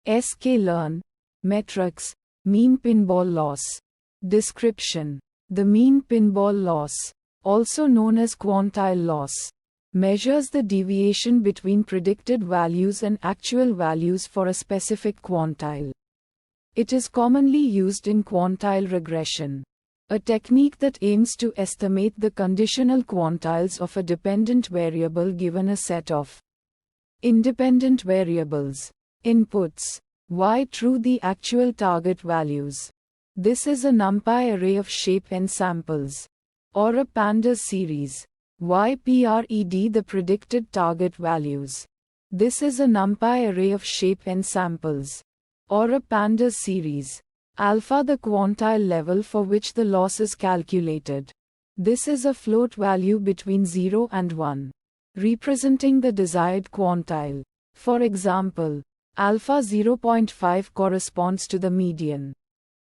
sklearnmetrics, mean pinball loss. Description: the mean pinball loss, also known as quantile loss, measures the deviation between predicted values and actual values for a specific quantile. It is commonly used in quantile regression, a technique that aims to estimate the conditional quantiles of a dependent variable given a set of independent variables, inputs, y through the actual target values. This is a NumPy array of shape n samples, or a pandas series, ypred the predicted target values. This is a NumPy array of shape n samples, or a pandas series, alpha the quantile level for which the loss is calculated. This is a float value between 0 and 1, representing the desired quantile. For example, alpha 0.5 corresponds to the median.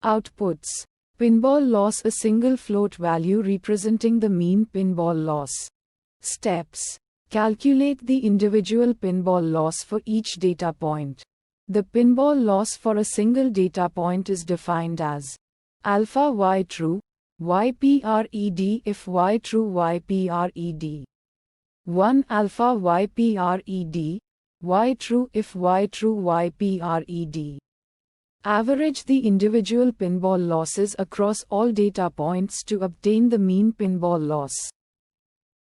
Outputs: pinball loss, a single float value representing the mean pinball loss. Steps: calculate the individual pinball loss for each data point. The pinball loss for a single data point is defined as alpha y true, ypred if y true ypred. 1 alpha ypred, y true if y true ypred. Average the individual pinball losses across all data points to obtain the mean pinball loss.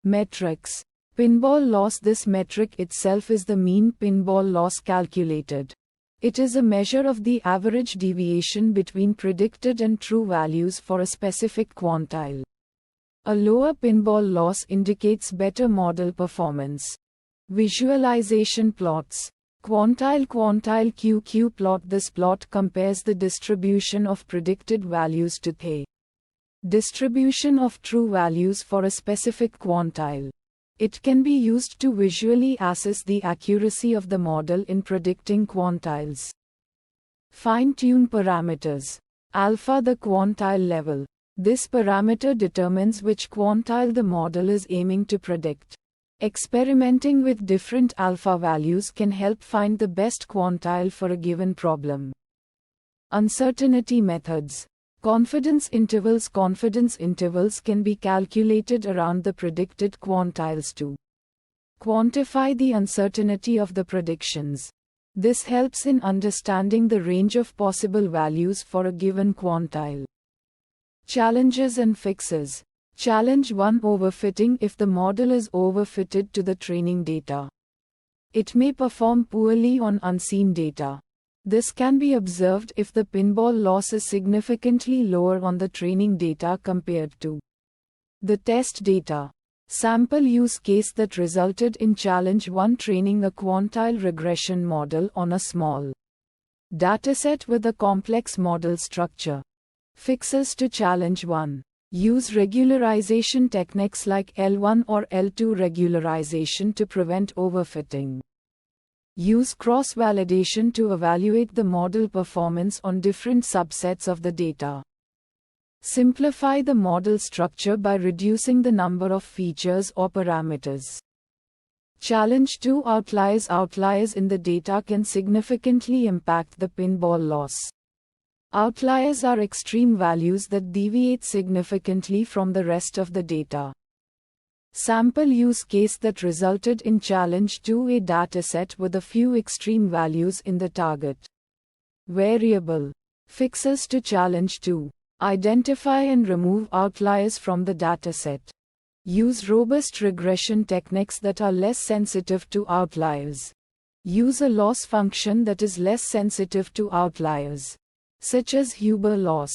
Metrics: pinball loss. This metric itself is the mean pinball loss calculated. It is a measure of the average deviation between predicted and true values for a specific quantile. A lower pinball loss indicates better model performance. Visualization plots: quantile QQ plot. This plot compares the distribution of predicted values to the distribution of true values for a specific quantile. It can be used to visually assess the accuracy of the model in predicting quantiles. Fine-tune parameters: alpha the quantile level. This parameter determines which quantile the model is aiming to predict. Experimenting with different alpha values can help find the best quantile for a given problem. Uncertainty methods: confidence intervals. Confidence intervals can be calculated around the predicted quantiles to quantify the uncertainty of the predictions. This helps in understanding the range of possible values for a given quantile. Challenges and fixes. Challenge 1: overfitting. If the model is overfitted to the training data, it may perform poorly on unseen data. This can be observed if the pinball loss is significantly lower on the training data compared to the test data. Sample use case that resulted in Challenge 1: training a quantile regression model on a small dataset with a complex model structure. Fixes to Challenge 1: use regularization techniques like L1 or L2 regularization to prevent overfitting. Use cross-validation to evaluate the model performance on different subsets of the data. Simplify the model structure by reducing the number of features or parameters. Challenge 2: outliers. Outliers in the data can significantly impact the pinball loss. Outliers are extreme values that deviate significantly from the rest of the data. Sample use case that resulted in Challenge 2: a dataset with a few extreme values in the target variable. Fixes to Challenge 2: identify and remove outliers from the dataset. Use robust regression techniques that are less sensitive to outliers. Use a loss function that is less sensitive to outliers, such as Huber loss.